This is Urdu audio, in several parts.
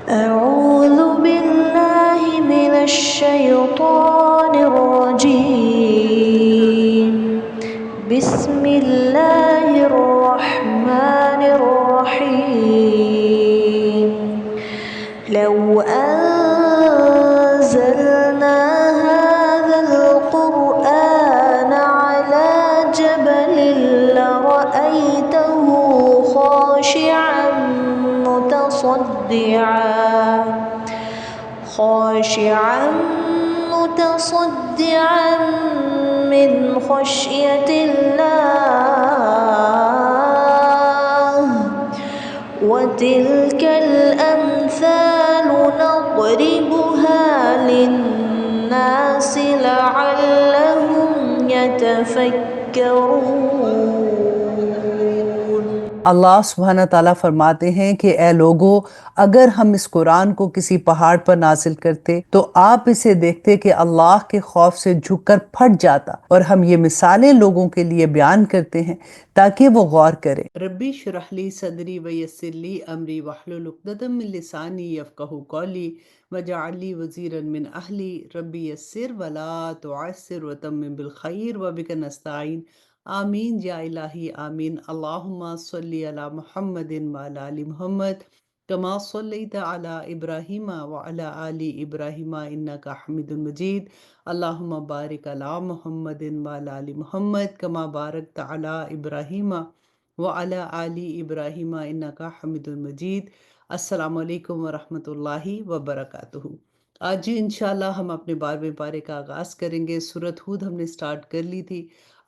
أعوذ بالله من الشيطان الرجيم. بسم الله الرحمن الرحيم. لو أنزلنا هذا القرآن على جبل لرأيته خاشعا متصدعا من خشية الله. وتلك الأمثال نضربها للناس لعلهم يتفكرون. اللہ سبحانہ تعالیٰ فرماتے ہیں کہ اے لوگو، اگر ہم اس قرآن کو کسی پہاڑ پر نازل کرتے تو آپ اسے دیکھتے کہ اللہ کے خوف سے جھک کر پھٹ جاتا، اور ہم یہ مثالیں لوگوں کے لیے بیان کرتے ہیں تاکہ وہ غور کریں۔ ربی اشرح لی صدری ویسر لی امری واحلل عقدۃ من لسانی یفقہوا قولی واجعل لی وزیرا من اہلی ربی یسر ولا تعسر وتمم بالخیر وبک نستعین آمین یا الہی آمین۔ اللہم صلی علی محمد وعلی آل محمد کما صلیت علی ابراہیم وعلی آل ابراہیم انکا حمید مجید۔ اللہم بارک علی محمد وعلی آل محمد کما بارکت علی ابراہیم وعلی آل ابراہیم انکا حمید مجید۔ السلام علیکم ورحمۃ اللہ وبرکاتہ۔ آج انشاءاللہ ہم اپنے 12ویں پارے کا آغاز کریں گے۔ سورۃ ہود ہم نے سٹارٹ کر لی تھی،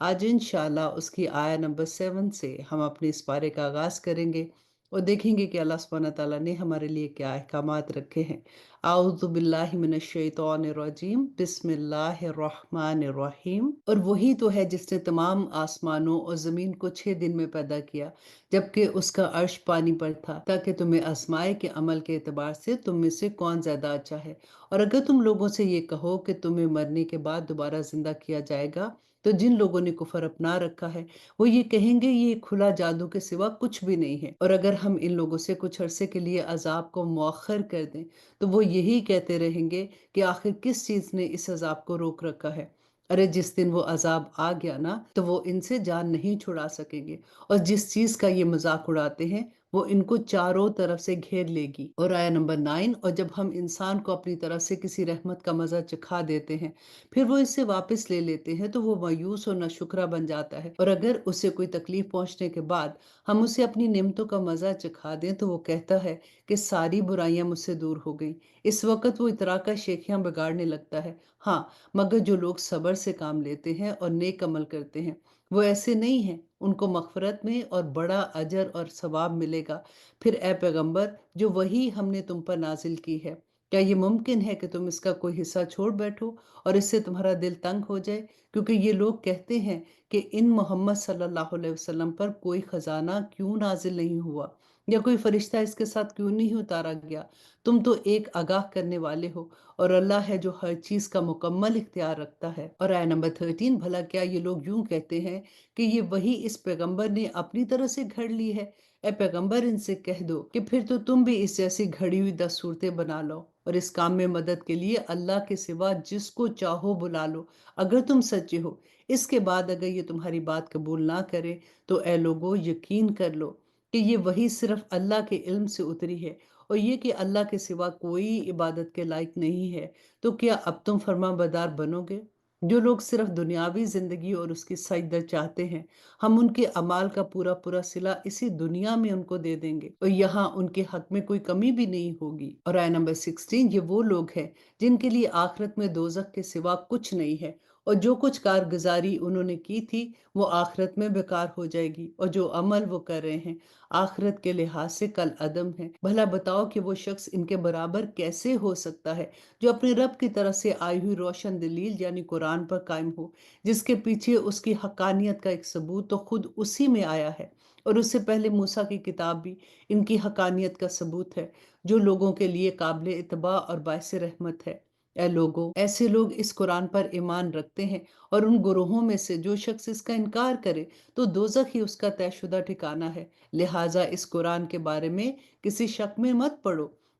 آج انشاءاللہ اس کی آیہ نمبر 7 سے ہم اپنے اس پارے کا آغاز کریں گے اور دیکھیں گے کہ اللہ سبحانہ تعالیٰ نے ہمارے لیے کیا احکامات رکھے ہیں۔ اعوذ باللہ من الشیطان الرجیم، بسم اللہ الرحمن الرحیم۔ اور وہی تو ہے جس نے تمام آسمانوں اور زمین کو 6 دن میں پیدا کیا، جبکہ اس کا عرش پانی پر تھا، تاکہ تمہیں آزمائے کہ عمل کے اعتبار سے تم میں سے کون زیادہ اچھا ہے۔ اور اگر تم لوگوں سے یہ کہو کہ تمہیں مرنے کے بعد دوبارہ زندہ کیا جائے گا، تو جن لوگوں نے کفر اپنا رکھا ہے وہ یہ کہیں گے یہ کھلا جادو کے سوا کچھ بھی نہیں ہے۔ اور اگر ہم ان لوگوں سے کچھ عرصے کے لیے عذاب کو مؤخر کر دیں تو وہ یہی کہتے رہیں گے کہ آخر کس چیز نے اس عذاب کو روک رکھا ہے۔ ارے جس دن وہ عذاب آ گیا نا تو وہ ان سے جان نہیں چھڑا سکیں گے، اور جس چیز کا یہ مذاق اڑاتے ہیں وہ ان کو چاروں طرف سے گھیر لے گی۔ اور آیہ نمبر 9، اور جب ہم انسان کو اپنی طرف سے کسی رحمت کا مزہ چکھا دیتے ہیں پھر وہ اسے واپس لے لیتے ہیں تو وہ مایوس اور ناشکرا بن جاتا ہے، اور اگر اسے کوئی تکلیف پہنچنے کے بعد ہم اسے اپنی نعمتوں کا مزہ چکھا دیں تو وہ کہتا ہے کہ ساری برائیاں مجھ سے دور ہو گئیں۔ اس وقت وہ اترا کر شیخیاں بگاڑنے لگتا ہے۔ ہاں، مگر جو لوگ صبر سے کام لیتے ہیں اور نیک عمل کرتے ہیں وہ ایسے نہیں ہیں، ان کو مغفرت میں اور بڑا اجر اور ثواب ملے گا۔ پھر اے پیغمبر، جو وحی ہم نے تم پر نازل کی ہے، کیا یہ ممکن ہے کہ تم اس کا کوئی حصہ چھوڑ بیٹھو اور اس سے تمہارا دل تنگ ہو جائے؟ کیونکہ یہ لوگ کہتے ہیں کہ ان محمد صلی اللہ علیہ وسلم پر کوئی خزانہ کیوں نازل نہیں ہوا، یا کوئی فرشتہ اس کے ساتھ کیوں نہیں اتارا گیا۔ تم تو ایک آگاہ کرنے والے ہو، اور اللہ ہے جو ہر چیز کا مکمل اختیار رکھتا ہے۔ اور آیہ نمبر 13، بھلا کیا یہ لوگ یوں کہتے ہیں کہ یہ وہی اس پیغمبر نے اپنی طرح سے گھڑ لی ہے؟ اے پیغمبر ان سے کہہ دو کہ پھر تو تم بھی اس جیسی گھڑی ہوئی 10 صورتیں بنا لو، اور اس کام میں مدد کے لیے اللہ کے سوا جس کو چاہو بلا لو اگر تم سچے ہو۔ اس کے بعد اگر یہ تمہاری بات قبول نہ کرے تو اے لوگو یقین کر لو کہ یہ وحی صرف اللہ کے علم سے اتری ہے، اور یہ کہ اللہ کے سوا کوئی عبادت کے لائق نہیں ہے۔ تو کیا اب تم فرما بردار بنو گے؟ جو لوگ صرف دنیاوی زندگی اور اس کی سعادت چاہتے ہیں، ہم ان کے اعمال کا پورا پورا صلہ اسی دنیا میں ان کو دے دیں گے، اور یہاں ان کے حق میں کوئی کمی بھی نہیں ہوگی۔ اور آیہ نمبر 16، یہ وہ لوگ ہیں جن کے لیے آخرت میں دوزخ کے سوا کچھ نہیں ہے، اور جو کچھ کارگزاری انہوں نے کی تھی وہ آخرت میں بیکار ہو جائے گی، اور جو عمل وہ کر رہے ہیں آخرت کے لحاظ سے کل عدم ہے۔ بھلا بتاؤ کہ وہ شخص ان کے برابر کیسے ہو سکتا ہے جو اپنے رب کی طرف سے آئی ہوئی روشن دلیل یعنی قرآن پر قائم ہو، جس کے پیچھے اس کی حقانیت کا ایک ثبوت تو خود اسی میں آیا ہے، اور اس سے پہلے موسیٰ کی کتاب بھی ان کی حقانیت کا ثبوت ہے، جو لوگوں کے لیے قابل اتباع اور باعث رحمت ہے۔ اے لوگو، ایسے لوگ اس قرآن پر ایمان رکھتے ہیں، اور ان گروہوں میں سے جو شخص اس کا انکار کرے تو دوزخ ہی اس کا طے شدہ ٹھکانہ ہے۔ لہٰذا اس قرآن کے بارے میں کسی شک میں مت پڑو،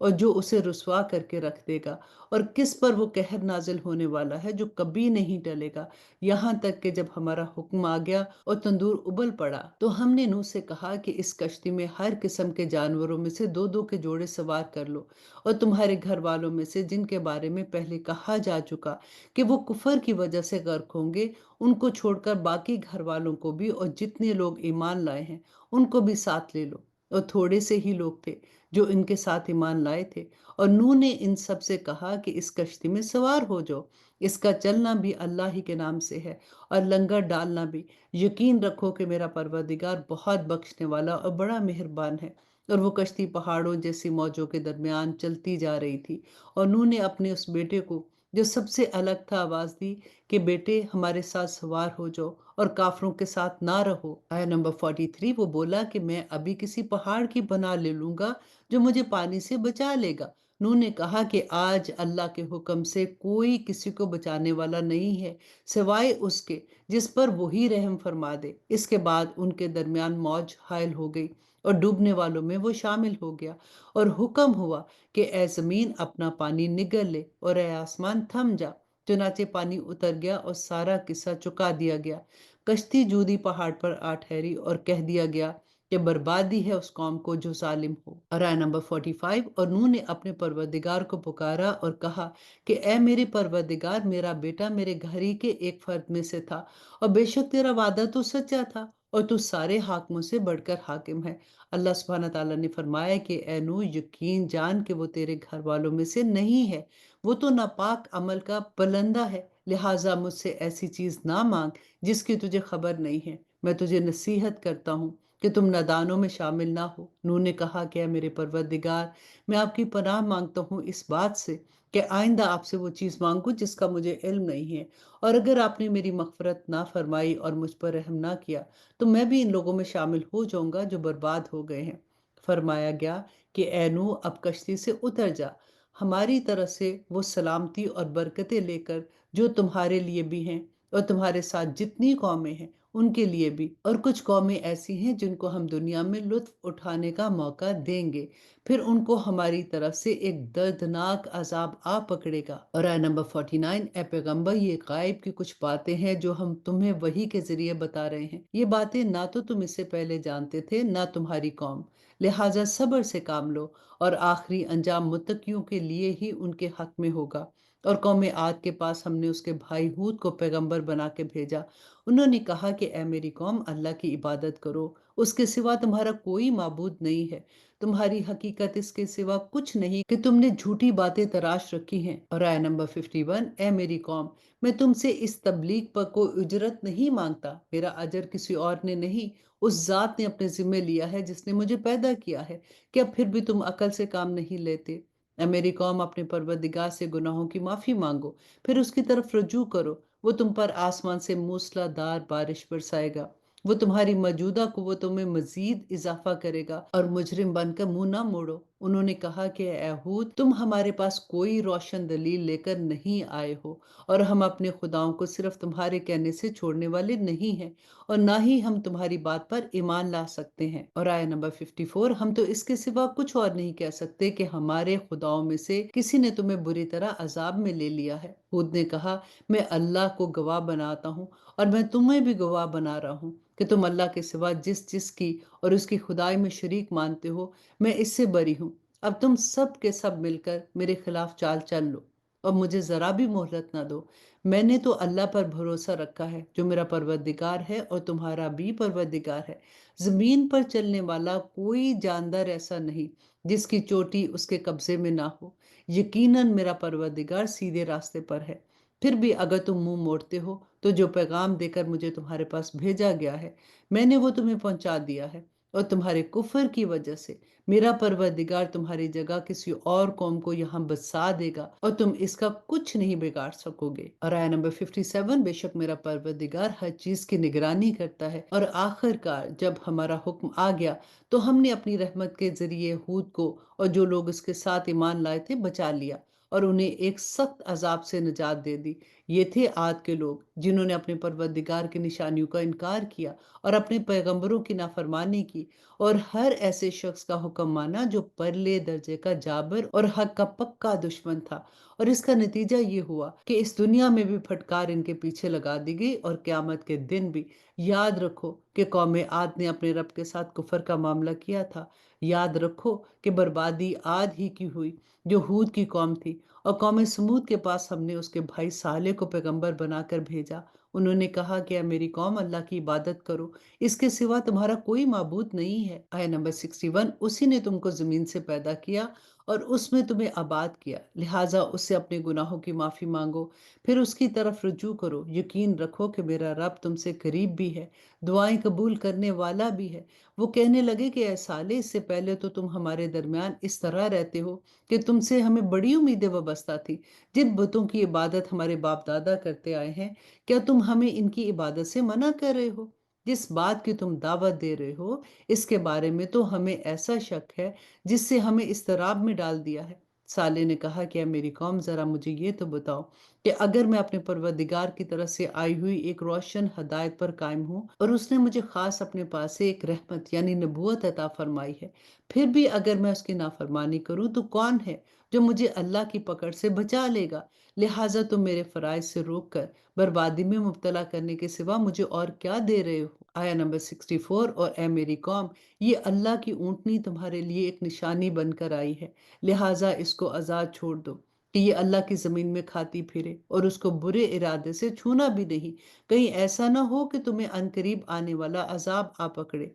اور جو اسے رسوا کر کے رکھ دے گا، اور کس پر وہ قہر نازل ہونے والا ہے جو کبھی نہیں ٹلے گا، یہاں تک کہ جب ہمارا حکم آ گیا اور تندور ابل پڑا تو ہم نے نوح سے کہا کہ اس کشتی میں ہر قسم کے جانوروں میں سے دو دو کے جوڑے سوار کر لو، اور تمہارے گھر والوں میں سے جن کے بارے میں پہلے کہا جا چکا کہ وہ کفر کی وجہ سے غرق ہوں گے، ان کو چھوڑ کر باقی گھر والوں کو بھی اور جتنے لوگ ایمان لائے ہیں ان کو بھی ساتھ لے لو۔ اور تھوڑے سے ہی لوگ تھے جو ان کے ساتھ ایمان لائے تھے، اور نوح نے ان سب سے کہا کہ اس کشتی میں سوار ہو جاؤ، اس کا چلنا بھی اللہ ہی کے نام سے ہے اور لنگر ڈالنا بھی، یقین رکھو کہ میرا پروردگار بہت بخشنے والا اور بڑا مہربان ہے۔ اور وہ کشتی پہاڑوں جیسی موجوں کے درمیان چلتی جا رہی تھی، اور نوح نے اپنے اس بیٹے کو جو سب سے الگ تھا آواز دی کہ بیٹے ہمارے ساتھ سوار ہو جاؤ اور کافروں کے ساتھ نہ رہو۔ آیا نمبر 43، وہ بولا کہ میں ابھی کسی پہاڑ کی پناہ لے لوں گا جو مجھے پانی سے بچا لے گا۔ نوح نے کہا کہ آج اللہ کے حکم سے کوئی کسی کو بچانے والا نہیں ہے سوائے اس کے جس پر وہی رحم فرما دے۔ اس کے بعد ان کے درمیان موج حائل ہو گئی اور ڈوبنے والوں میں وہ شامل ہو گیا، اور حکم ہوا کہ اے زمین اپنا پانی نگل لے اور اے آسمان تھم جا۔ چنانچہ پانی اتر گیا اور سارا قصہ چکا دیا گیا۔ کشتی جودی پہاڑ پر آ ٹھہری اور کہہ دیا گیا کہ بربادی ہے اس قوم کو جو ظالم ہو۔ اور آیہ نمبر 45، اور نوح نے اپنے پروردگار کو پکارا اور کہا کہ اے میرے پروردگار، میرا بیٹا میرے گھر ہی کے ایک فرد میں سے تھا، اور بے شک تیرا وعدہ تو سچا تھا اور تو سارے حاکموں سے بڑھ کر حاکم ہے۔ اللہ سبحانہ تعالیٰ نے فرمایا کہ اے نوح، یقین جان کہ وہ تیرے گھر والوں میں سے نہیں ہے، وہ تو ناپاک عمل کا پلندہ ہے، لہٰذا مجھ سے ایسی چیز نہ مانگ جس کی تجھے خبر نہیں ہے۔ میں تجھے نصیحت کرتا ہوں کہ تم نادانوں میں شامل نہ ہو۔ نوح نے کہا کہ اے میرے پروردگار، میں آپ کی پناہ مانگتا ہوں اس بات سے کہ آئندہ آپ سے وہ چیز مانگوں جس کا مجھے علم نہیں ہے، اور اگر آپ نے میری مغفرت نہ فرمائی اور مجھ پر رحم نہ کیا تو میں بھی ان لوگوں میں شامل ہو جاؤں گا جو برباد ہو گئے ہیں۔ فرمایا گیا کہ اے نوح، اب کشتی سے اتر جا، ہماری طرف سے وہ سلامتی اور برکتیں لے کر جو تمہارے لیے بھی ہیں اور تمہارے ساتھ جتنی قومیں ہیں ان کے لیے بھی، اور کچھ قومیں ایسی ہیں جن کو ہم دنیا میں لطف اٹھانے کا موقع دیں گے، پھر ان کو ہماری طرف سے ایک دردناک عذاب آ پکڑے گا۔ اور آیہ نمبر 49، اے پیغمبر، یہ غائب کی کچھ باتیں ہیں جو ہم تمہیں وحی کے ذریعے بتا رہے ہیں، یہ باتیں نہ تو تم اس سے پہلے جانتے تھے نہ تمہاری قوم، لہٰذا صبر سے کام لو، اور آخری انجام متقیوں کے لیے ہی ان کے حق میں ہوگا۔ اور قوم عاد کے پاس ہم نے اس کے بھائی ہود کو پیغمبر بنا کے بھیجا۔ انہوں نے کہا کہ اے میری قوم، اللہ کی عبادت کرو، اس کے سوا تمہارا کوئی معبود نہیں ہے، تمہاری حقیقت اس کے سوا کچھ نہیں کہ تم نے جھوٹی باتیں تراش رکھی ہیں۔ اور آیہ نمبر 51، اے میری قوم، میں تم سے اس تبلیغ پر کوئی اجرت نہیں مانگتا، میرا اجر کسی اور نے نہیں، اس ذات نے اپنے ذمہ لیا ہے جس نے مجھے پیدا کیا ہے۔ کیا پھر بھی تم عقل سے کام نہیں لیتے؟ اے میری قوم، اپنے پروردگار سے گناہوں کی معافی مانگو، پھر اس کی طرف رجوع کرو، وہ تم پر آسمان سے موسلا دار بارش برسائے گا، وہ تمہاری موجودہ قوتوں میں مزید اضافہ کرے گا، اور مجرم بن کر منہ نہ موڑو۔ انہوں نے کہا کہ اے ہود، تم ہمارے پاس کوئی روشن دلیل لے کر نہیں آئے ہو، اور ہم اپنے خداؤں کو صرف تمہارے کہنے سے چھوڑنے والے نہیں ہیں، اور نہ ہی ہم تمہاری بات پر ایمان لا سکتے ہیں۔ اور آیہ نمبر 54، ہم تو اس کے سوا کچھ اور نہیں کہہ سکتے کہ ہمارے خداؤں میں سے کسی نے تمہیں بری طرح عذاب میں لے لیا ہے۔ ہود نے کہا، میں اللہ کو گواہ بناتا ہوں اور میں تمہیں بھی گواہ بنا رہا ہوں کہ تم اللہ کے سوا جس کی اور اس کی خدائی میں شریک مانتے ہو، میں اس سے بری ہوں۔ اب تم سب کے سب مل کر میرے خلاف چال چل لو اور مجھے ذرا بھی مہلت نہ دو۔ میں نے تو اللہ پر بھروسہ رکھا ہے جو میرا پروردگار ہے اور تمہارا بھی پروردگار ہے۔ زمین پر چلنے والا کوئی جاندار ایسا نہیں جس کی چوٹی اس کے قبضے میں نہ ہو، یقیناً میرا پروردگار سیدھے راستے پر ہے۔ پھر بھی اگر تم منہ موڑتے ہو تو جو پیغام دے کر مجھے تمہارے پاس بھیجا گیا ہے میں نے وہ تمہیں پہنچا دیا ہے، اور تمہارے کفر کی وجہ سے میرا پروردگار تمہاری جگہ کسی اور قوم کو یہاں بسا دے گا اور تم اس کا کچھ نہیں بگاڑ سکو گے۔ اور آیہ نمبر 57، بے شک میرا پروردگار ہر چیز کی نگرانی کرتا ہے۔ اور آخر کار جب ہمارا حکم آ گیا تو ہم نے اپنی رحمت کے ذریعے ہود کو اور جو لوگ اس کے ساتھ ایمان لائے تھے بچا لیا، اور انہیں ایک سخت عذاب سے نجات دے دی۔ یہ تھے عاد کے لوگ جنہوں نے اپنے پروردگار کی نشانیوں کا انکار کیا اور اپنے پیغمبروں کی نافرمانی کی، اور ہر ایسے شخص کا حکم مانا جو پرلے درجے کا جابر اور حق کا پکا دشمن تھا۔ اور اس کا نتیجہ یہ ہوا کہ اس دنیا میں بھی پھٹکار ان کے پیچھے لگا دی گئی اور قیامت کے دن بھی۔ یاد رکھو کہ قوم عاد نے اپنے رب کے ساتھ کفر کا معاملہ کیا تھا۔ یاد رکھو کہ بربادی عاد ہی کی ہوئی جو ہود کی قوم تھی، اور قوم سمود کے پاس ہم نے اس کے بھائی صالح کو پیغمبر بنا کر بھیجا۔ انہوں نے کہا کہ اے میری قوم، اللہ کی عبادت کرو، اس کے سوا تمہارا کوئی معبود نہیں ہے۔ آیہ نمبر 61، اسی نے تم کو زمین سے پیدا کیا اور اس میں تمہیں آباد کیا، لہٰذا اس سے اپنے گناہوں کی معافی مانگو، پھر اس کی طرف رجوع کرو۔ یقین رکھو کہ میرا رب تم سے قریب بھی ہے، دعائیں قبول کرنے والا بھی ہے۔ وہ کہنے لگے کہ اے صالح، اس سے پہلے تو تم ہمارے درمیان اس طرح رہتے ہو کہ تم سے ہمیں بڑی امیدیں وابستہ تھی۔ جن بتوں کی عبادت ہمارے باپ دادا کرتے آئے ہیں، کیا تم ہمیں ان کی عبادت سے منع کر رہے ہو؟ جس بات کی تم دعوت دے رہے ہو اس کے بارے میں تو ہمیں ایسا شک ہے جس سے ہمیں اضطراب میں ڈال دیا ہے۔ صالح نے کہا کہ اے میری قوم، ذرا مجھے یہ تو بتاؤ کہ اگر میں اپنے پروردگار کی طرف سے آئی ہوئی ایک روشن ہدایت پر قائم ہوں اور اس نے مجھے خاص اپنے پاس سے ایک رحمت یعنی نبوت عطا فرمائی ہے، پھر بھی اگر میں اس کی نافرمانی کروں تو کون ہے جو مجھے اللہ کی پکڑ سے بچا لے گا؟ لہٰذا تم میرے فرائض سے روک کر بربادی میں مبتلا کرنے کے سوا مجھے اور کیا دے رہے ہو؟ آیہ نمبر 64، اور اے میری قوم، یہ اللہ کی اونٹنی تمہارے لیے ایک نشانی بن کر آئی ہے، لہٰذا اس کو آزاد چھوڑ دو کہ یہ اللہ کی زمین میں کھاتی پھرے، اور اس کو برے ارادے سے چھونا بھی نہیں، کہیں ایسا نہ ہو کہ تمہیں عنقریب آنے والا عذاب آ پکڑے۔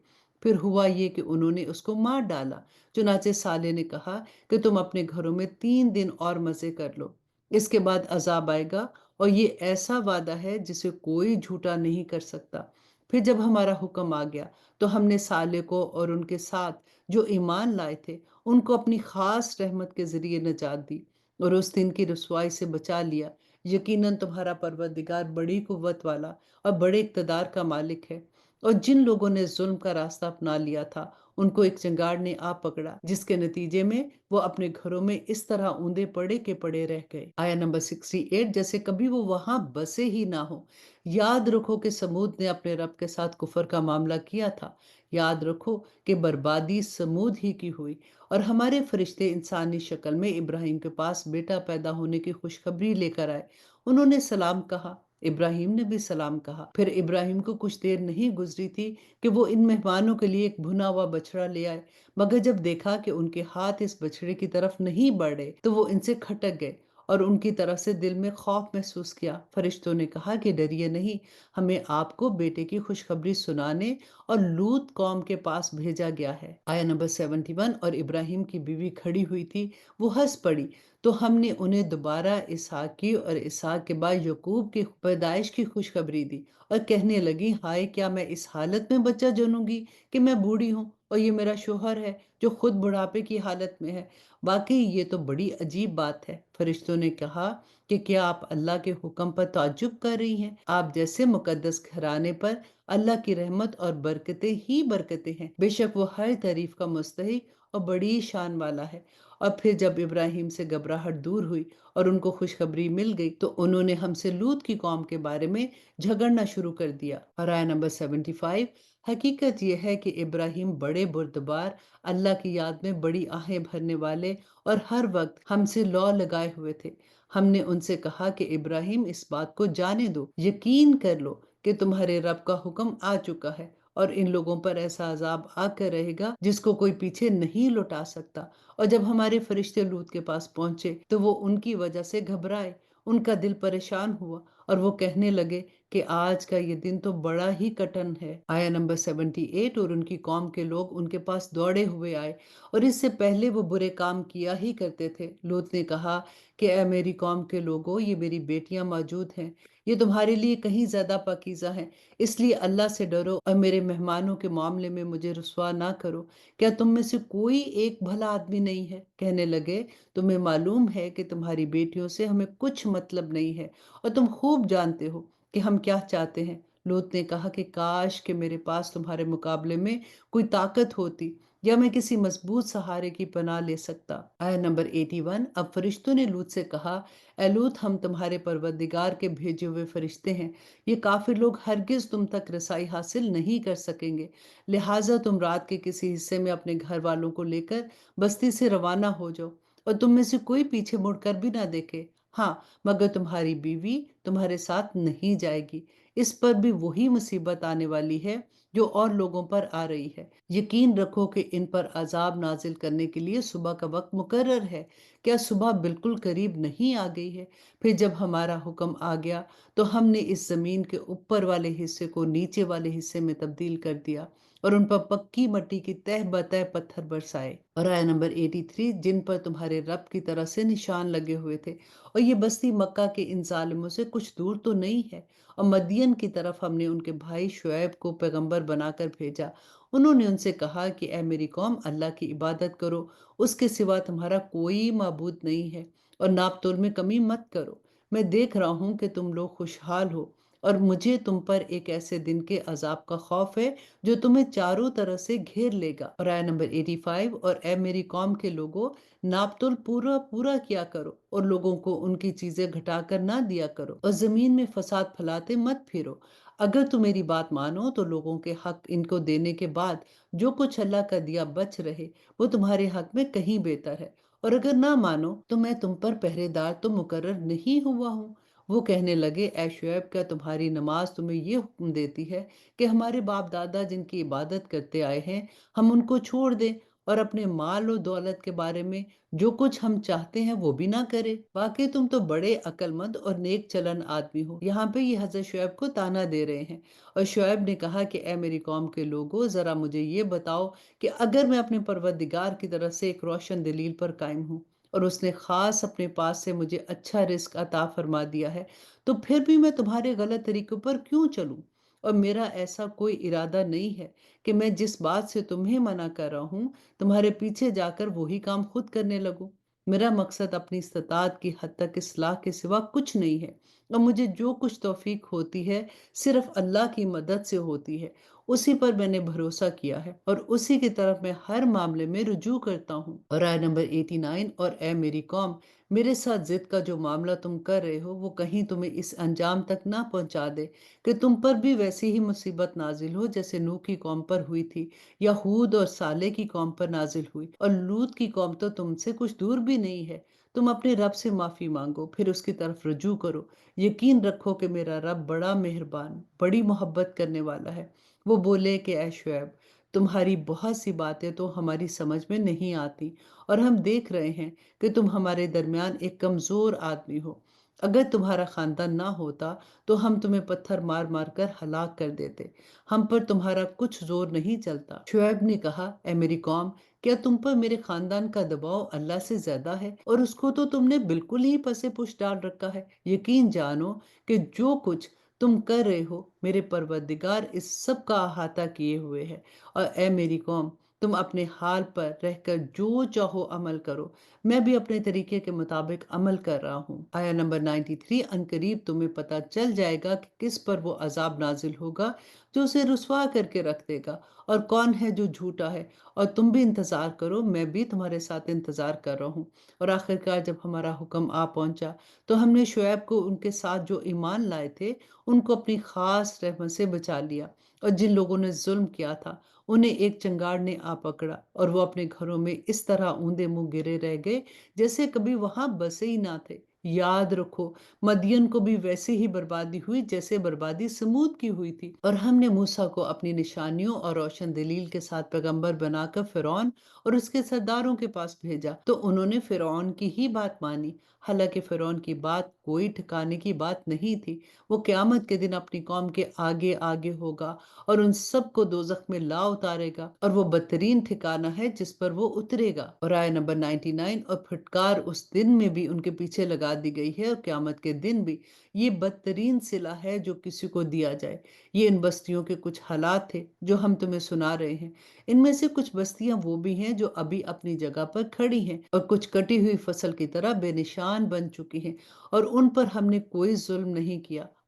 پھر ہوا یہ کہ انہوں نے اس کو مار ڈالا۔ چنانچہ صالح نے کہا کہ تم اپنے گھروں میں 3 دن اور مزے کر لو، اس کے بعد عذاب آئے گا، اور یہ ایسا وعدہ ہے جسے کوئی جھوٹا نہیں کر سکتا۔ پھر جب ہمارا حکم آ گیا تو ہم نے صالح کو اور ان کے ساتھ جو ایمان لائے تھے ان کو اپنی خاص رحمت کے ذریعے نجات دی اور اس دن کی رسوائی سے بچا لیا۔ یقیناً تمہارا پروردگار بڑی قوت والا اور بڑے اقتدار کا مالک ہے۔ اور جن لوگوں نے ظلم کا راستہ اپنا لیا تھا ان کو ایک چنگاڑ نے آ پکڑا، جس کے نتیجے میں وہ اپنے گھروں میں اس طرح اوندے پڑے کے پڑے رہ گئے۔ آیہ نمبر 68، جیسے کبھی وہ وہاں بسے ہی نہ ہو۔ یاد رکھو کہ سمود نے اپنے رب کے ساتھ کفر کا معاملہ کیا تھا۔ یاد رکھو کہ بربادی سمود ہی کی ہوئی، اور ہمارے فرشتے انسانی شکل میں ابراہیم کے پاس بیٹا پیدا ہونے کی خوشخبری لے کر آئے۔ انہوں نے سلام کہا، ابراہیم نے بھی سلام کہا۔ پھر ابراہیم کو کچھ دیر نہیں گزری تھی کہ وہ ان مہمانوں کے لیے ایک بھنا ہوا بچڑا لے آئے، مگر جب دیکھا کہ ان کے ہاتھ اس بچڑے کی طرف نہیں بڑھ رہے تو وہ ان سے کھٹک گئے اور ان کی طرف سے دل میں خوف محسوس کیا۔ فرشتوں نے کہا کہ ڈریے نہیں، ہمیں آپ کو بیٹے کی خوشخبری سنانے اور لوط قوم کے پاس بھیجا گیا ہے۔ آیہ نمبر 71، اور ابراہیم کی بیوی کھڑی ہوئی تھی، وہ ہنس پڑی تو ہم نے انہیں دوبارہ اسحاق کی اور اسحاق کے بعد یعقوب کی پیدائش کی خوشخبری دی، اور کہنے لگی، ہائے، کیا میں اس حالت میں بچہ جنوں گی کہ میں بوڑھی ہوں اور یہ میرا شوہر ہے جو خود بڑھاپے کی حالت میں ہے؟ واقعی یہ تو بڑی عجیب بات ہے۔ فرشتوں نے کہا کہ کیا آپ اللہ کے حکم پر تعجب کر رہی ہیں؟ آپ جیسے مقدس گھرانے پر اللہ کی رحمت اور برکتیں ہی برکتیں ہیں، بے شک وہ ہر تعریف کا مستحق اور بڑی شان والا ہے۔ اور پھر جب ابراہیم سے گھبراہٹ دور ہوئی اور ان کو خوشخبری مل گئی تو انہوں نے ہم سے لوط کی قوم کے بارے میں جھگڑنا شروع کر دیا۔ اور آیہ نمبر 75، حقیقت یہ ہے کہ ابراہیم بڑے بردبار، اللہ کی یاد میں بڑی آہیں بھرنے والے اور ہر وقت ہم سے لو لگائے ہوئے تھے۔ ہم نے ان سے کہا کہ ابراہیم، اس بات کو جانے دو، یقین کر لو کہ تمہارے رب کا حکم آ چکا ہے، اور ان لوگوں پر ایسا عذاب آ کر رہے گا جس کو کوئی پیچھے نہیں لوٹا سکتا۔ اور جب ہمارے فرشتے لوط کے پاس پہنچے تو وہ ان کی وجہ سے گھبرائے، ان کا دل پریشان ہوا اور وہ کہنے لگے کہ آج کا یہ دن تو بڑا ہی کٹن ہے۔ آیہ نمبر 78، اور ان کی قوم کے لوگ ان کے پاس دوڑے ہوئے آئے اور اس سے پہلے وہ برے کام کیا ہی کرتے تھے۔ لوط نے کہا کہ اے میری قوم کے لوگوں، یہ میری بیٹیاں موجود ہیں، یہ تمہارے لیے کہیں زیادہ پاکیزہ ہیں، اس لیے اللہ سے ڈرو اور میرے مہمانوں کے معاملے میں مجھے رسوا نہ کرو۔ کیا تم میں سے کوئی ایک بھلا آدمی نہیں ہے؟ کہنے لگے، تمہیں معلوم ہے کہ تمہاری بیٹیوں سے ہمیں کچھ مطلب نہیں ہے اور تم خوب جانتے ہو کہ ہم کیا چاہتے ہیں۔ لوط نے کہا کہ کاش کہ میرے پاس تمہارے مقابلے میں کوئی طاقت ہوتی یا میں کسی مضبوط سہارے کی پناہ لے سکتا؟ آیت نمبر 81۔ اب فرشتوں نے لوط سے کہا، اے لوط، ہم تمہارے پروردگار کے بھیجے ہوئے فرشتے ہیں، یہ کافر لوگ ہرگز تم تک رسائی حاصل نہیں کر سکیں گے، لہٰذا تم رات کے کسی حصے میں اپنے گھر والوں کو لے کر بستی سے روانہ ہو جاؤ، اور تم میں سے کوئی پیچھے مڑ کر بھی نہ دیکھے، ہاں مگر تمہاری بیوی تمہارے ساتھ نہیں جائے گی، اس پر بھی وہی مصیبت آنے والی ہے جو اور لوگوں پر آ رہی ہے۔ یقین رکھو کہ ان پر عذاب نازل کرنے کے لیے صبح کا وقت مقرر ہے، کیا صبح بالکل قریب نہیں آ گئی ہے؟ پھر جب ہمارا حکم آ گیا تو ہم نے اس زمین کے اوپر والے حصے کو نیچے والے حصے میں تبدیل کر دیا اور ان پر پکی مٹی کی تہ بتہ پتھر برسائے۔ اور آیت نمبر 83، جن پر تمہارے رب کی طرح سے نشان لگے ہوئے تھے، اور یہ بستی مکہ کے ان ظالموں سے کچھ دور تو نہیں ہے، اور مدین کی طرف ہم نے ان کے بھائی شعیب کو پیغمبر بنا کر بھیجا، انہوں نے ان سے کہا کہ اے میری قوم، اللہ کی عبادت کرو، اس کے سوا تمہارا کوئی معبود نہیں ہے، اور ناپ تول میں کمی مت کرو، میں دیکھ رہا ہوں کہ تم لوگ خوشحال ہو، اور مجھے تم پر ایک ایسے دن کے عذاب کا خوف ہے جو تمہیں چاروں طرح سے گھیر لے گا۔ اور آیت نمبر 85، اور اے میری قوم کے لوگوں، ناپ تول پورا پورا کیا کرو، اور لوگوں کو ان کی چیزیں گھٹا کر نہ دیا کرو، اور زمین میں فساد پھیلاتے مت پھرو، اگر تم میری بات مانو تو لوگوں کے حق ان کو دینے کے بعد جو کچھ اللہ کا دیا بچ رہے وہ تمہارے حق میں کہیں بہتر ہے، اور اگر نہ مانو تو میں تم پر پہرے دار تو مقرر نہیں ہوا ہوں۔ وہ کہنے لگے، اے شعیب، کیا تمہاری نماز تمہیں یہ حکم دیتی ہے کہ ہمارے باپ دادا جن کی عبادت کرتے آئے ہیں ہم ان کو چھوڑ دیں اور اپنے مال و دولت کے بارے میں جو کچھ ہم چاہتے ہیں وہ بھی نہ کرے؟ واقعی تم تو بڑے عقل مند اور نیک چلن آدمی ہو۔ یہاں پہ یہ حضرت شعیب کو تانا دے رہے ہیں، اور شعیب نے کہا کہ اے میری قوم کے لوگوں، ذرا مجھے یہ بتاؤ کہ اگر میں اپنے پروردگار کی طرف سے ایک روشن دلیل پر قائم ہوں اور اس نے خاص اپنے پاس سے مجھے اچھا رزق عطا فرما دیا ہے، تو پھر بھی میں تمہارے غلط طریقوں پر کیوں چلوں؟ اور میرا ایسا کوئی ارادہ نہیں ہے کہ میں جس بات سے تمہیں منع کر رہا ہوں تمہارے پیچھے جا کر وہی کام خود کرنے لگوں۔ میرا مقصد اپنی استطاعت کی حد تک اصلاح کے سوا کچھ نہیں ہے، اور مجھے جو کچھ توفیق ہوتی ہے صرف اللہ کی مدد سے ہوتی ہے، اسی پر میں نے بھروسہ کیا ہے اور اسی کی طرف میں ہر معاملے میں رجوع کرتا ہوں۔ اور آیت نمبر 89، اور اے میری قوم، میرے ساتھ ضد کا جو معاملہ تم کر رہے ہو وہ کہیں تمہیں اس انجام تک نہ پہنچا دے کہ تم پر بھی ویسی ہی مصیبت نازل ہو جیسے نوح کی قوم پر ہوئی تھی، یا ہود اور صالح کی قوم پر نازل ہوئی، اور لوط کی قوم تو تم سے کچھ دور بھی نہیں ہے۔ تم اپنے رب سے معافی مانگو، پھر اس کی طرف رجوع کرو، یقین رکھو کہ میرا رب بڑا مہربان، بڑی محبت کرنے والا ہے۔ وہ بولے کہ اے شعیب، تمہاری بہت سی باتیں تو ہماری سمجھ میں نہیں آتی، اور ہم دیکھ رہے ہیں کہ تم ہمارے درمیان ایک کمزور آدمی ہو، اگر تمہارا خاندان نہ ہوتا تو ہم تمہیں پتھر مار مار کر ہلاک کر دیتے، ہم پر تمہارا کچھ زور نہیں چلتا۔ شعیب نے کہا، اے میری قوم، کیا تم پر میرے خاندان کا دباؤ اللہ سے زیادہ ہے، اور اس کو تو تم نے بالکل ہی پسے پش ڈال رکھا ہے؟ یقین جانو کہ جو کچھ تم کر رہے ہو میرے پروردگار اس سب کا احاطہ کیے ہوئے ہے، اور اے میری قوم، تم اپنے حال پر رہ کر جو چاہو عمل کرو، میں بھی اپنے طریقے کے مطابق عمل کر رہا ہوں۔ آیا نمبر 93، عنقریب تمہیں پتہ چل جائے گا کہ کس پر وہ عذاب نازل ہوگا جو اسے رسوا کر کے رکھ دے گا، اور کون ہے جو جھوٹا ہے، اور تم بھی انتظار کرو، میں بھی تمہارے ساتھ انتظار کر رہا ہوں۔ اور آخرکار جب ہمارا حکم آ پہنچا تو ہم نے شعیب کو ان کے ساتھ جو ایمان لائے تھے ان کو اپنی خاص رحمت سے بچا لیا، اور جن لوگوں نے ظلم کیا تھا انہیں ایک چنگاڑ نے آ پکڑا، اور وہ اپنے گھروں میں اس طرح اوندے منہ گرے رہ گئے جیسے کبھی وہاں بسے ہی نہ تھے۔ یاد رکھو، مدین کو بھی ویسے ہی بربادی ہوئی جیسے بربادی سمود کی ہوئی تھی، اور ہم نے موسیٰ کو اپنی نشانیوں اور روشن دلیل کے ساتھ پیغمبر بنا کر فرعون اور اس کے سرداروں کے پاس بھیجا، تو انہوں نے فرعون کی ہی بات مانی، حالانکہ فرعون کی بات کوئی ٹھکانے کی بات نہیں تھی۔ وہ قیامت کے دن اپنی قوم کے آگے آگے ہوگا اور ان سب کو دوزخ میں لا اتارے گا، اور وہ بدترین ٹھکانہ ہے جس پر وہ اترے گا۔ اور آیت نمبر 99، اور پھٹکار اس دن میں بھی ان کے پیچھے لگا دی گئی ہے، اور قیامت کے دن بھی یہ بدترین صلہ ہے جو کسی کو دیا جائے۔ یہ ان بستیوں کے کچھ حالات تھے جو ہم تمہیں سنا رہے ہیں، ان میں سے کچھ بستیاں وہ بھی ہیں جو ابھی اپنی جگہ پر کھڑی ہیں، اور کچھ کٹی ہوئی فصل کی طرح بے نشان بن چکی ہیں، اور ان پر ہم نے کوئی ظلم نہیں کیا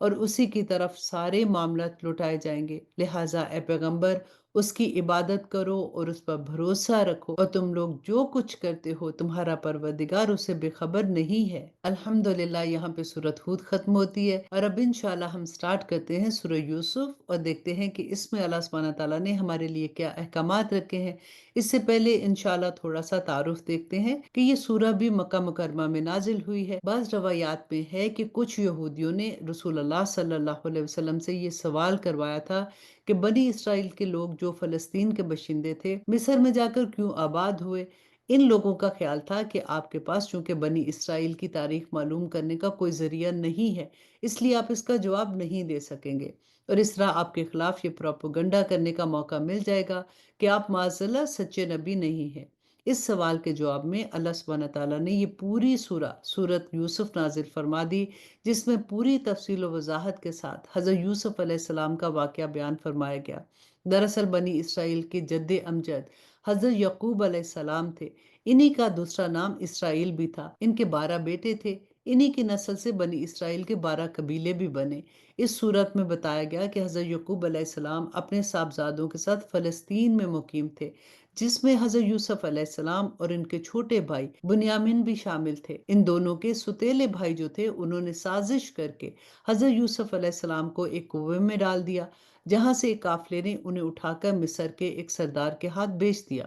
اور اسی کی طرف سارے معاملات لوٹائے جائیں گے، لہٰذا اے پیغمبر اس کی عبادت کرو اور اس پر بھروسہ رکھو، اور تم لوگ جو کچھ کرتے ہو تمہارا پروردگار اسے بے خبر نہیں ہے۔ الحمدللہ یہاں پہ سورۃ ہود ختم ہوتی ہے، اور اب انشاءاللہ ہم سٹارٹ کرتے ہیں سورہ یوسف اور دیکھتے ہیں کہ اس میں اللہ سبحانہ تعالیٰ نے ہمارے لیے کیا احکامات رکھے ہیں۔ اس سے پہلے انشاءاللہ تھوڑا سا تعارف دیکھتے ہیں کہ یہ سورہ بھی مکہ مکرمہ میں نازل ہوئی ہے۔ بعض روایات میں ہے کہ کچھ یہودیوں نے رسول اللہ صلی اللہ علیہ وسلم سے یہ سوال کروایا تھا کہ بنی اسرائیل کے لوگ جو فلسطین کے باشندے تھے مصر میں جا کر کیوں آباد ہوئے؟ ان لوگوں کا خیال تھا کہ آپ کے پاس چونکہ بنی اسرائیل کی تاریخ معلوم کرنے کا کوئی ذریعہ نہیں ہے، اس لیے آپ اس کا جواب نہیں دے سکیں گے، اور اس طرح آپ کے خلاف یہ پروپیگنڈا کرنے کا موقع مل جائے گا کہ آپ معاذاللہ سچے نبی نہیں ہیں۔ اس سوال کے جواب میں اللہ سبحانہ تعالیٰ نے یہ پوری سورۃ یوسف نازل فرما دی، جس میں پوری تفصیل و وضاحت کے ساتھ حضرت یوسف علیہ السلام کا واقعہ بیان فرمایا گیا۔ دراصل بنی اسرائیل کے جد امجد حضرت یعقوب علیہ السلام تھے، انہی کا دوسرا نام اسرائیل بھی تھا، ان کے 12 بیٹے تھے، انہی کی نسل سے بنی اسرائیل کے 12 قبیلے بھی بنے۔ اس صورت میں بتایا گیا کہ حضرت یعقوب علیہ السلام اپنے صاحبزادوں کے ساتھ فلسطین میں مقیم تھے، جس میں حضرت یوسف علیہ السلام اور ان کے چھوٹے بھائی بنیامین بھی شامل تھے۔ ان دونوں کے ستیلے بھائی جو تھے انہوں نے سازش کر کے حضرت یوسف علیہ السلام کو ایک کنویں میں ڈال دیا، جہاں سے ایک قافلے نے انہیں اٹھا کر مصر کے ایک سردار کے ہاتھ بیچ دیا۔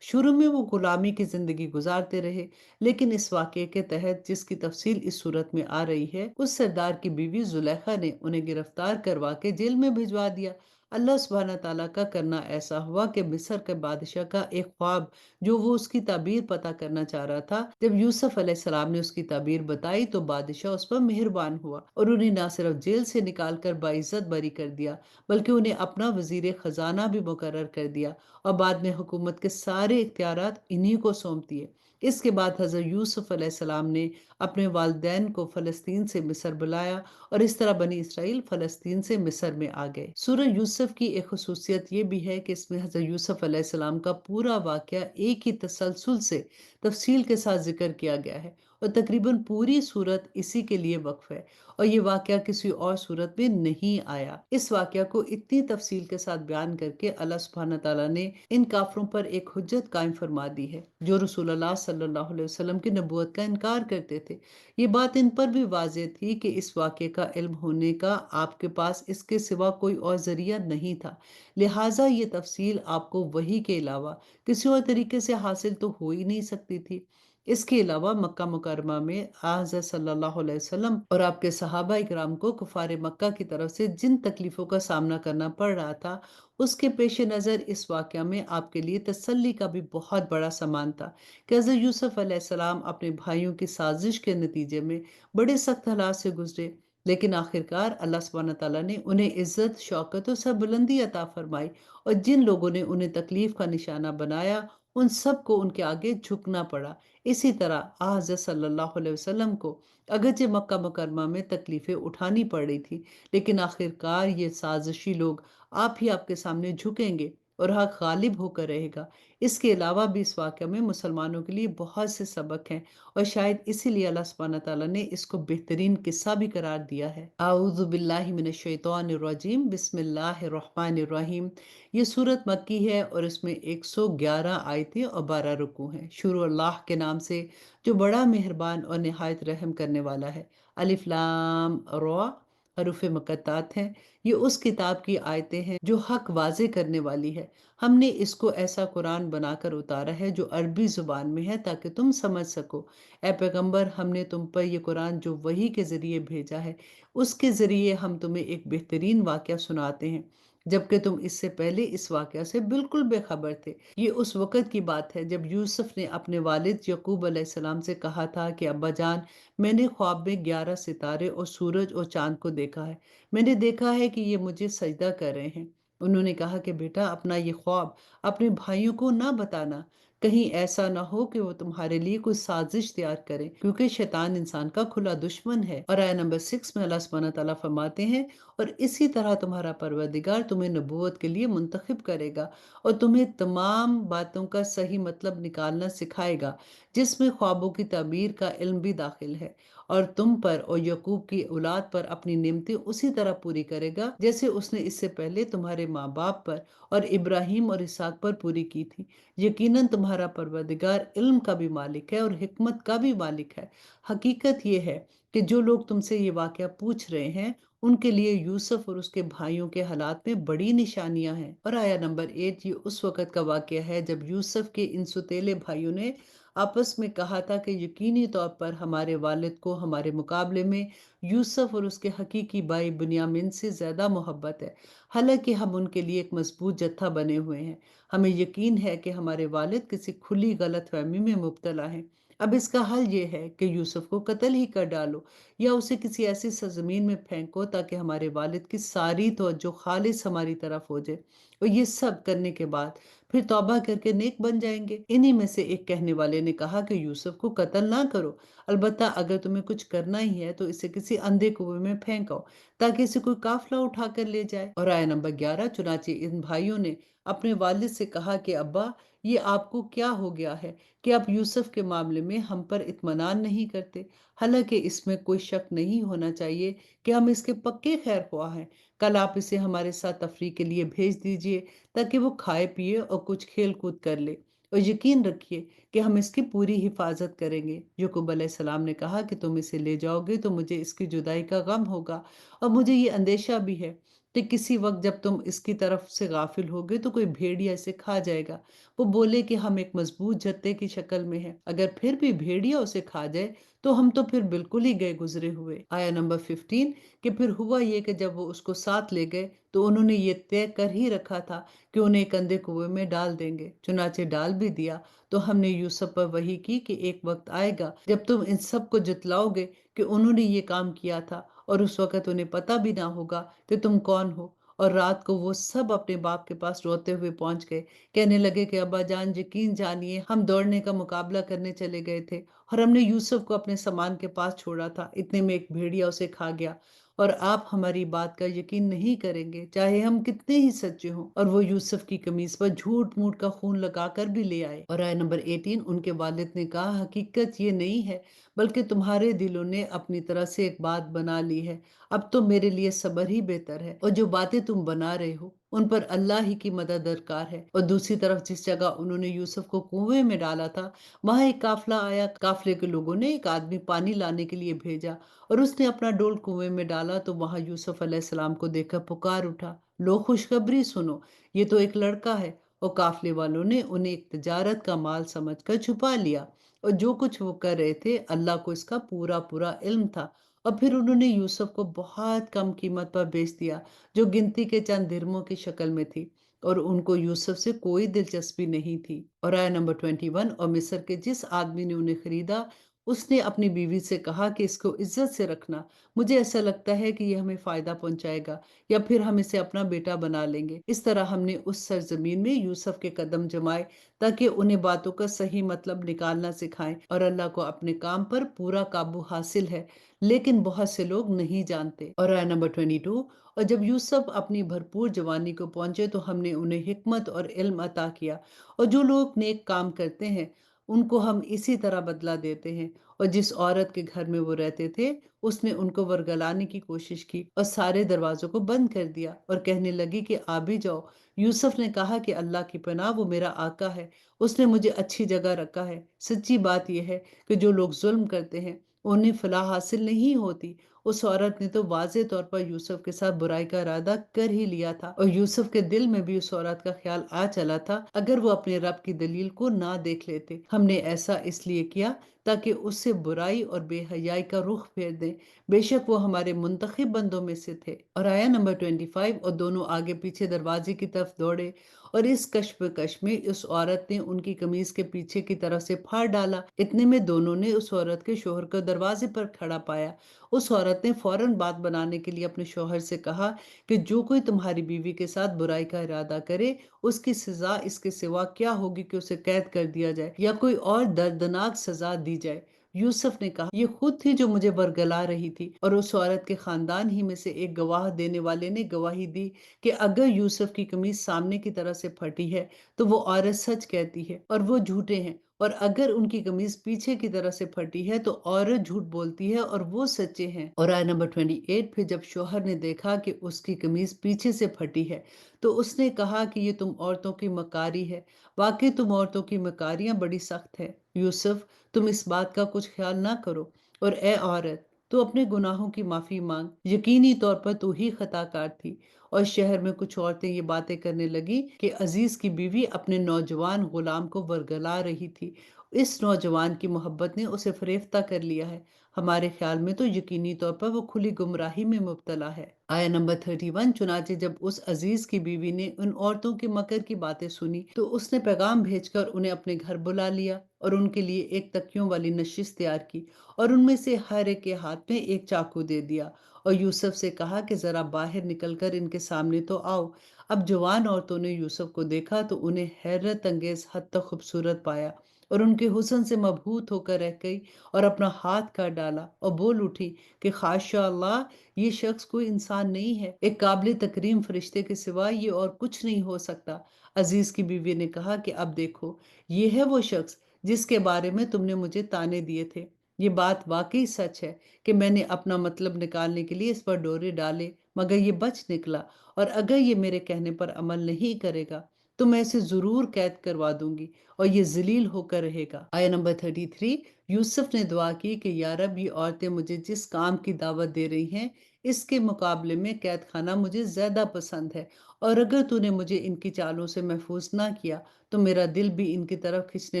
شروع میں وہ غلامی کی زندگی گزارتے رہے، لیکن اس واقعے کے تحت جس کی تفصیل اس صورت میں آ رہی ہے، اس سردار کی بیوی زلیخا نے انہیں گرفتار کروا کے جیل میں بھجوا دیا۔ اللہ سبحانہ تعالیٰ کا کرنا ایسا ہوا کہ مصر کے بادشاہ کا ایک خواب جو وہ اس کی تعبیر پتا کرنا چاہ رہا تھا، جب یوسف علیہ السلام نے اس کی تعبیر بتائی تو بادشاہ اس پر مہربان ہوا اور انہیں نہ صرف جیل سے نکال کر باعزت بری کر دیا، بلکہ انہیں اپنا وزیر خزانہ بھی مقرر کر دیا اور بعد میں حکومت کے سارے اختیارات انہی کو سونپ دیے۔ اس کے بعد حضرت یوسف علیہ السلام نے اپنے والدین کو فلسطین سے مصر بلایا، اور اس طرح بنی اسرائیل فلسطین سے مصر میں آ گئے۔ سورہ یوسف کی ایک خصوصیت یہ بھی ہے کہ اس میں حضرت یوسف علیہ السلام کا پورا واقعہ ایک ہی تسلسل سے تفصیل کے ساتھ ذکر کیا گیا ہے، اور تقریباً پوری سورت اسی کے لیے وقف ہے، اور یہ واقعہ کسی اور سورت میں نہیں آیا۔ اس واقعہ کو اتنی تفصیل کے ساتھ بیان کر کے اللہ سبحانہ تعالیٰ نے ان کافروں پر ایک حجت قائم فرما دی ہے جو رسول اللہ صلی اللہ علیہ وسلم کی نبوت کا انکار کرتے تھے۔ یہ بات ان پر بھی واضح تھی کہ اس واقعے کا علم ہونے کا آپ کے پاس اس کے سوا کوئی اور ذریعہ نہیں تھا، لہٰذا یہ تفصیل آپ کو وحی کے علاوہ کسی اور طریقے سے حاصل تو ہو ہی نہیں سکتی تھی۔ اس کے علاوہ مکہ مکرمہ میں حضرت صلی اللہ علیہ وسلم اور آپ کے صحابہ اکرام کو کفار مکہ کی طرف سے جن تکلیفوں کا سامنا کرنا پڑ رہا تھا، اس کے پیش نظر اس واقعہ میں آپ کے لیے تسلی کا بھی بہت بڑا سامان تھا کہ حضرت یوسف علیہ السلام اپنے بھائیوں کی سازش کے نتیجے میں بڑے سخت حالات سے گزرے، لیکن آخرکار اللہ سبحانہ تعالیٰ نے انہیں عزت، شوکت اور سربلندی عطا فرمائی، اور جن لوگوں نے انہیں تکلیف کا نشانہ بنایا ان سب کو ان کے آگے جھکنا پڑا۔ اسی طرح حضرت صلی اللہ علیہ وسلم کو اگرچہ مکہ مکرمہ میں تکلیفیں اٹھانی پڑ رہی تھی، لیکن آخرکار یہ سازشی لوگ آپ ہی آپ کے سامنے جھکیں گے اور حق غالب ہو کر رہے گا۔ اس کے علاوہ بھی اس واقعہ میں مسلمانوں کے لیے بہت سے سبق ہیں، اور شاید اسی لیے اللہ سبحانہ تعالیٰ نے اس کو بہترین قصہ بھی قرار دیا ہے۔ اعوذ باللہ من الشیطان الرجیم، بسم اللہ الرحمن الرحیم۔ یہ سورت مکی ہے اور اس میں 111 آیتیں اور 12 رکوع ہیں۔ شروع اللہ کے نام سے جو بڑا مہربان اور نہایت رحم کرنے والا ہے۔ الف لام را، حروف مقطعات ہیں۔ یہ اس کتاب کی آیتیں ہیں جو حق واضح کرنے والی ہے۔ ہم نے اس کو ایسا قرآن بنا کر اتارا ہے جو عربی زبان میں ہے تاکہ تم سمجھ سکو۔ اے پیغمبر، ہم نے تم پر یہ قرآن جو وحی کے ذریعے بھیجا ہے، اس کے ذریعے ہم تمہیں ایک بہترین واقعہ سناتے ہیں، جبکہ تم اس سے پہلے اس واقعہ سے بالکل بے خبر تھے۔ یہ اس وقت کی بات ہے جب یوسف نے اپنے والد یعقوب علیہ السلام سے کہا تھا کہ ابا جان، میں نے خواب میں 11 ستارے اور سورج اور چاند کو دیکھا ہے، میں نے دیکھا ہے کہ یہ مجھے سجدہ کر رہے ہیں۔ انہوں نے کہا کہ بیٹا، اپنا یہ خواب اپنے بھائیوں کو نہ بتانا، کہیں ایسا نہ ہو کہ وہ تمہارے لیے کوئی سازش تیار کریں، کیونکہ شیطان انسان کا کھلا دشمن ہے۔ اور آیت نمبر 6 میں اللہ سبحانہ تعالیٰ فرماتے ہیں، اور اسی طرح تمہارا پروردگار تمہیں نبوت کے لیے منتخب کرے گا اور تمہیں تمام باتوں کا صحیح مطلب نکالنا سکھائے گا، جس میں خوابوں کی تعبیر کا علم بھی داخل ہے، اور تم پر اور یعقوب کی اولاد پر اپنی نعمتیں اسی طرح پوری کرے گا جیسے اس نے اس سے پہلے تمہارے ماں باپ پر اور ابراہیم اور اسحاق پر پوری کی تھی۔ یقیناً تمہارا پروردگار علم کا بھی مالک ہے اور حکمت کا بھی مالک ہے۔ حقیقت یہ ہے کہ جو لوگ تم سے یہ واقعہ پوچھ رہے ہیں ان کے لیے یوسف اور اس کے بھائیوں کے حالات میں بڑی نشانیاں ہیں۔ اور آیا نمبر 8، یہ اس وقت کا واقعہ ہے جب یوسف کے ان ستیلے بھائیوں نے آپس میں کہا تھا کہ یقینی طور پر ہمارے والد کو ہمارے مقابلے میں یوسف اور اس کے حقیقی بھائی بنیامین سے زیادہ محبت ہے، حالانکہ ہم ان کے لیے ایک مضبوط جتھا بنے ہوئے ہیں۔ ہمیں یقین ہے کہ ہمارے والد کسی کھلی غلط فہمی میں مبتلا ہیں۔ اب اس کا حل یہ ہے کہ یوسف کو قتل ہی کر ڈالو یا اسے کسی ایسی سرزمین میں پھینکو تاکہ ہمارے والد کی ساری توجہ خالص ہماری طرف ہو جائے، اور یہ سب کرنے کے بعد پھر توبہ کر کے نیک بن جائیں گے۔ انہی میں سے ایک کہنے والے نے کہا کہ یوسف کو قتل نہ کرو، البتہ اگر تمہیں کچھ کرنا ہی ہے تو اسے کسی اندھے کنویں میں پھینکو تاکہ اسے کوئی قافلہ اٹھا کر لے جائے۔ اور آیہ نمبر 11، چنانچہ ان بھائیوں نے اپنے والد سے کہا کہ ابا، یہ آپ کو کیا ہو گیا ہے کہ آپ یوسف کے معاملے میں ہم پر اطمینان نہیں کرتے؟ حالانکہ اس میں کوئی شک نہیں ہونا چاہیے کہ ہم اس کے پکے خیر خواہ ہیں۔ کل آپ اسے ہمارے ساتھ تفریح کے لیے بھیج دیجئے تاکہ وہ کھائے پیے اور کچھ کھیل کود کر لے، اور یقین رکھیے کہ ہم اس کی پوری حفاظت کریں گے۔ یعقوب علیہ السلام نے کہا کہ تم اسے لے جاؤ گے تو مجھے اس کی جدائی کا غم ہوگا، اور مجھے یہ اندیشہ بھی ہے کہ کسی وقت جب تم اس کی طرف سے غافل ہوگے تو کوئی بھیڑیا اسے کھا جائے گا۔ وہ بولے کہ ہم ایک مضبوط جتے کی شکل میں ہیں، اگر پھر بھی بھیڑیا اسے کھا جائے تو ہم تو پھر بالکل ہی گئے گزرے ہوئے۔ آیا نمبر 15، کہ پھر ہوا یہ کہ جب وہ اس کو ساتھ لے گئے تو انہوں نے یہ طے کر ہی رکھا تھا کہ انہیں ایک اندھے کنویں میں ڈال دیں گے، چنانچہ ڈال بھی دیا۔ تو ہم نے یوسف پر وحی کی کہ ایک وقت آئے گا جب تم ان سب کو جتلاؤ گے کہ انہوں نے یہ کام کیا تھا، اور اس وقت انہیں پتہ بھی نہ ہوگا کہ تم کون ہو۔ اور رات کو وہ سب اپنے باپ کے پاس روتے ہوئے پہنچ گئے، کہنے لگے کہ ابا جان، یقین جانیے ہم دوڑنے کا مقابلہ کرنے چلے گئے تھے اور ہم نے یوسف کو اپنے سامان کے پاس چھوڑا تھا، اتنے میں ایک بھیڑیا اسے کھا گیا، اور آپ ہماری بات کا یقین نہیں کریں گے چاہے ہم کتنے ہی سچے ہوں۔ اور وہ یوسف کی قمیص پر جھوٹ موٹ کا خون لگا کر بھی لے آئے۔ اور آیہ نمبر 18، ان کے والد نے کہا حقیقت یہ نہیں ہے بلکہ تمہارے دلوں نے اپنی طرح سے ایک بات بنا لی ہے، اب تو میرے لیے صبر ہی بہتر ہے، اور جو باتیں تم بنا رہے ہو ان پر اللہ ہی کی مدد درکار ہے۔ اور دوسری طرف جس جگہ انہوں نے یوسف کو کنویں میں ڈالا تھا وہاں ایک قافلہ آیا، قافلے کے لوگوں نے ایک آدمی پانی لانے کے لیے بھیجا، اور اس نے اپنا ڈول کنویں میں ڈالا تو وہاں یوسف علیہ السلام کو دیکھ کر پکار اٹھا، لو خوشخبری سنو، یہ تو ایک لڑکا ہے۔ اور قافلے والوں نے انہیں ایک تجارت کا مال سمجھ کر چھپا لیا، اور جو کچھ وہ کر رہے تھے اللہ کو اس کا پورا پورا علم تھا۔ اور پھر انہوں نے یوسف کو بہت کم قیمت پر بیچ دیا جو گنتی کے چند درہموں کی شکل میں تھی، اور ان کو یوسف سے کوئی دلچسپی نہیں تھی۔ اور آیہ نمبر 21، اور مصر کے جس آدمی نے انہیں خریدا اس نے اپنی بیوی سے کہا کہ اس کو عزت سے رکھنا، مجھے ایسا لگتا ہے کہ یہ ہمیں فائدہ پہنچائے گا، یا پھر ہم اسے اپنا بیٹا بنا لیں گے۔ اس طرح ہم نے اس سرزمین میں یوسف کے قدم جمائے تاکہ انہیں باتوں کا صحیح مطلب نکالنا سکھائیں، اور اللہ کو اپنے کام پر پورا قابو حاصل ہے لیکن بہت سے لوگ نہیں جانتے۔ اور آیہ نمبر 22، اور جب یوسف اپنی بھرپور جوانی کو پہنچے تو ہم نے انہیں حکمت اور علم عطا کیا، اور جو لوگ نیک کام کرتے ہیں ان کو ہم اسی طرح بدلہ دیتے ہیں۔ اور جس عورت کے گھر میں وہ رہتے تھے اس نے ان کو ورگلانے کی کوشش کی اور سارے دروازوں کو بند کر دیا، اور کہنے لگی کہ آ بھی جاؤ۔ یوسف نے کہا کہ اللہ کی پناہ، وہ میرا آقا ہے، اس نے مجھے اچھی جگہ رکھا ہے۔ سچی بات یہ ہے کہ جو لوگ ظلم کرتے ہیں انہیں فلاح حاصل نہیں ہوتی۔ اس عورت نے تو واضح طور پر یوسف کے ساتھ برائی کا ارادہ کر ہی لیا تھا، اور یوسف کے دل میں بھی اس عورت کا خیال آ چلا تھا اگر وہ اپنے رب کی دلیل کو نہ دیکھ لیتے۔ ہم نے ایسا اس لیے کیا تاکہ اس سے برائی اور بے حیائی کا رخ پھیر دیں، بے شک وہ ہمارے منتخب بندوں میں سے تھے۔ اور آیہ نمبر 25، اور دونوں آگے پیچھے دروازے کی طرف دوڑے، اور اس کشمکش میں اس عورت نے ان کی قمیص کے پیچھے کی طرف سے پھاڑ ڈالا، اتنے میں دونوں نے اس عورت کے شوہر کو دروازے پر کھڑا پایا۔ اس عورت نے فوراً بات بنانے کے لیے اپنے شوہر سے کہا کہ جو کوئی تمہاری بیوی کے ساتھ برائی کا ارادہ کرے اس کی سزا اس کے سوا کیا ہوگی کہ اسے قید کر دیا جائے یا کوئی اور دردناک سزا دی جائے۔ یوسف نے کہا یہ خود تھی جو مجھے ورگلا رہی تھی، اور اس عورت کے خاندان ہی میں سے ایک گواہ دینے والے نے گواہی دی کہ اگر یوسف کی قمیص سامنے کی طرف سے پھٹی ہے تو وہ عورت سچ کہتی ہے اور وہ جھوٹے ہیں، اور اگر ان کی قمیض پیچھے کی طرف سے پھٹی ہے تو عورت جھوٹ بولتی ہے اور وہ سچے ہیں۔ اور آیت نمبر 28، پھر جب شوہر نے دیکھا کہ اس کی قمیض پیچھے سے پھٹی ہے تو اس نے کہا کہ یہ تم عورتوں کی مکاری ہے، واقعی تم عورتوں کی مکاریاں بڑی سخت ہے۔ یوسف، تم اس بات کا کچھ خیال نہ کرو، اور اے عورت، تو اپنے گناہوں کی معافی مانگ، یقینی طور پر تو ہی خطا کار تھی۔ اور شہر میں کچھ عورتیں یہ باتیں کرنے لگی کہ عزیز کی بیوی اپنے نوجوان غلام کو ورگلا رہی تھی، اس نوجوان کی محبت نے اسے فریفتہ کر لیا ہے، ہمارے خیال میں تو یقینی طور پر وہ کھلی گمراہی میں مبتلا ہے۔ آیا نمبر 31، چنانچہ جب اس عزیز کی بیوی نے ان عورتوں کے مکر کی باتیں سنی تو اس نے پیغام بھیج کر انہیں اپنے گھر بلا لیا اور ان کے لیے ایک تکیوں والی نشست تیار کی اور ان میں سے ہر ایک کے ہاتھ میں ایک چاقو دے دیا اور یوسف سے کہا کہ ذرا باہر نکل کر ان کے سامنے تو آؤ۔ اب جوان عورتوں نے یوسف کو دیکھا تو انہیں حیرت انگیز حد تک خوبصورت پایا اور ان کے حسن سے مبہوت ہو کر رہ گئی اور اپنا ہاتھ کاٹ ڈالا اور بول اٹھی کہ خاشا اللہ، یہ شخص کوئی انسان نہیں ہے، ایک قابل تکریم فرشتے کے سوا یہ اور کچھ نہیں ہو سکتا۔ عزیز کی بیوی نے کہا کہ اب دیکھو، یہ ہے وہ شخص جس کے بارے میں تم نے مجھے تانے دیے تھے۔ یہ بات واقعی سچ ہے کہ میں نے اپنا مطلب نکالنے کے لیے اس پر ڈورے ڈالے مگر یہ بچ نکلا، اور اگر یہ میرے کہنے پر عمل نہیں کرے گا تو میں اسے ضرور قید کروا دوں گی اور یہ ذلیل ہو کر رہے گا۔ آیت نمبر 33، یوسف نے دعا کی کہ یا رب، یہ عورتیں مجھے جس کام کی دعوت دے رہی ہیں اس کے مقابلے میں قید خانہ مجھے زیادہ پسند ہے، اور اگر تو نے مجھے ان کی چالوں سے محفوظ نہ کیا تو میرا دل بھی ان کی طرف کھنچنے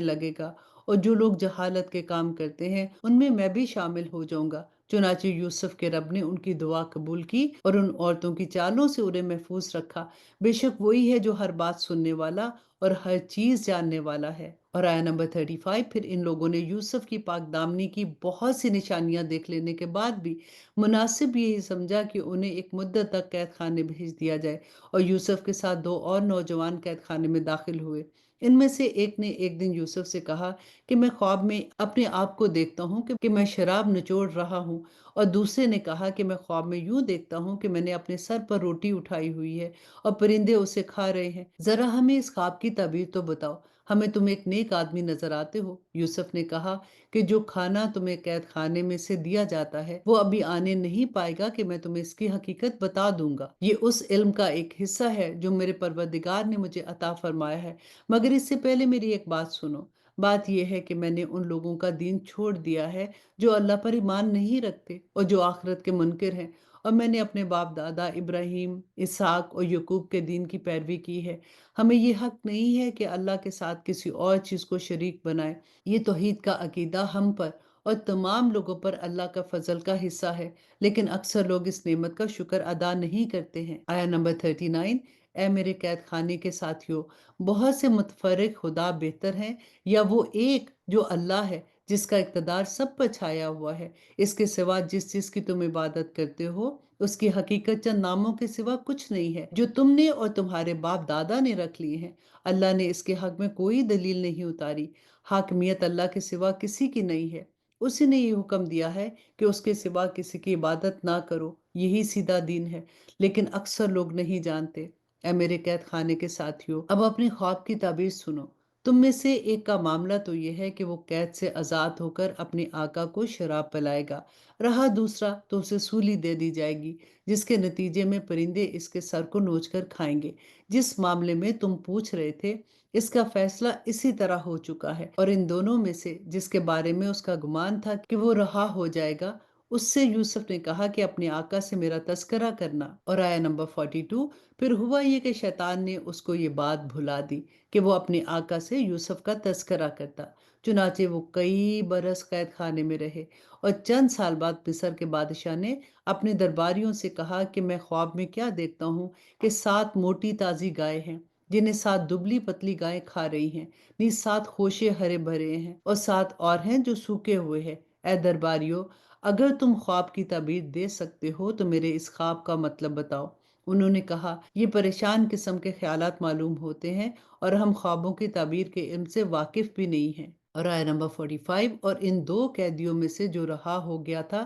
لگے گا، اور جو لوگ جہالت کے کام کرتے ہیں ان میں بھی شامل ہو جاؤں گا۔ چنانچہ یوسف کے رب نے ان کی دعا قبول کی اور ان عورتوں کی چالوں سے انہیں محفوظ رکھا، بے شک وہی ہے جو ہر بات سننے والا اور ہر چیز جاننے والا ہے۔ اور آیت نمبر 35، پھر ان لوگوں نے یوسف کی پاک دامنی کی بہت سی نشانیاں دیکھ لینے کے بعد بھی مناسب یہی سمجھا کہ انہیں ایک مدت تک قید خانے بھیج دیا جائے، اور یوسف کے ساتھ دو اور نوجوان قید خانے میں داخل ہوئے۔ ان میں سے ایک نے ایک دن یوسف سے کہا کہ میں خواب میں اپنے آپ کو دیکھتا ہوں کہ میں شراب نچوڑ رہا ہوں، اور دوسرے نے کہا کہ میں خواب میں یوں دیکھتا ہوں کہ میں نے اپنے سر پر روٹی اٹھائی ہوئی ہے اور پرندے اسے کھا رہے ہیں، ذرا ہمیں اس خواب کی تعبیر تو بتاؤ، ہمیں تم ایک نیک آدمی نظر آتے ہو۔ یوسف نے کہا کہ جو کھانا تمہیں قید خانے میں سے دیا جاتا ہے وہ ابھی آنے نہیں پائے گا کہ میں تمہیں اس کی حقیقت بتا دوں گا، یہ اس علم کا ایک حصہ ہے جو میرے پروردگار نے مجھے عطا فرمایا ہے، مگر اس سے پہلے میری ایک بات سنو۔ بات یہ ہے کہ میں نے ان لوگوں کا دین چھوڑ دیا ہے جو اللہ پر ایمان نہیں رکھتے اور جو آخرت کے منکر ہیں، اور میں نے اپنے باپ دادا ابراہیم، اسحاق اور یعقوب کے دین کی پیروی کی ہے۔ ہمیں یہ حق نہیں ہے کہ اللہ کے ساتھ کسی اور چیز کو شریک بنائے۔ یہ توحید کا عقیدہ ہم پر اور تمام لوگوں پر اللہ کا فضل کا حصہ ہے، لیکن اکثر لوگ اس نعمت کا شکر ادا نہیں کرتے ہیں۔ آیا نمبر 39، اے میرے قید خانے کے ساتھیوں، بہت سے متفرق خدا بہتر ہیں یا وہ ایک جو اللہ ہے جس کا اقتدار سب پر چھایا ہوا ہے؟ اس کے سوا جس چیز کی تم عبادت کرتے ہو اس کی حقیقت چند ناموں کے سوا کچھ نہیں ہے جو تم نے اور تمہارے باپ دادا نے رکھ لیے ہیں۔ اللہ نے اس کے حق میں کوئی دلیل نہیں اتاری، حاکمیت اللہ کے سوا کسی کی نہیں ہے، اسی نے یہ حکم دیا ہے کہ اس کے سوا کسی کی عبادت نہ کرو، یہی سیدھا دین ہے، لیکن اکثر لوگ نہیں جانتے۔ اے میرے قید خانے کے ساتھیوں، اب اپنے خواب کی تعبیر سنو۔ تم میں سے ایک کا معاملہ تو یہ ہے کہ وہ قید سے آزاد ہو کر اپنے آقا کو شراب پلائے گا، رہا دوسرا تو اسے سولی دے دی جائے گی جس کے نتیجے میں پرندے اس کے سر کو نوچ کر کھائیں گے۔ جس معاملے میں تم پوچھ رہے تھے اس کا فیصلہ اسی طرح ہو چکا ہے، اور ان دونوں میں سے جس کے بارے میں اس کا گمان تھا کہ وہ رہا ہو جائے گا، اس سے یوسف نے کہا کہ اپنے آقا سے میرا تذکرہ کرنا۔ اور آیا نمبر 42، پھر ہوا یہ کہ شیطان نے اس کو یہ بات بھلا دی کہ وہ اپنے آقا سے یوسف کا تذکرہ کرتا، چنانچہ وہ کئی برس قید خانے میں رہے، اور چند سال بعد مصر کے بادشاہ نے اپنے درباریوں سے کہا کہ میں خواب میں کیا دیکھتا ہوں کہ 7 موٹی تازی گائے ہیں جنہیں 7 دبلی پتلی گائیں کھا رہی ہیں، نیز 7 خوشے ہرے بھرے ہیں اور 7 اور ہیں جو سوکھے ہوئے ہیں۔ اے درباریوں، اگر تم خواب کی تعبیر دے سکتے ہو تو میرے اس خواب کا مطلب بتاؤ۔ انہوں نے کہا یہ پریشان قسم کے خیالات معلوم ہوتے ہیں اور ہم خوابوں کی تعبیر کے علم سے واقف بھی نہیں ہیں۔ اور آیت نمبر 45، اور ان 2 قیدیوں میں سے جو رہا ہو گیا تھا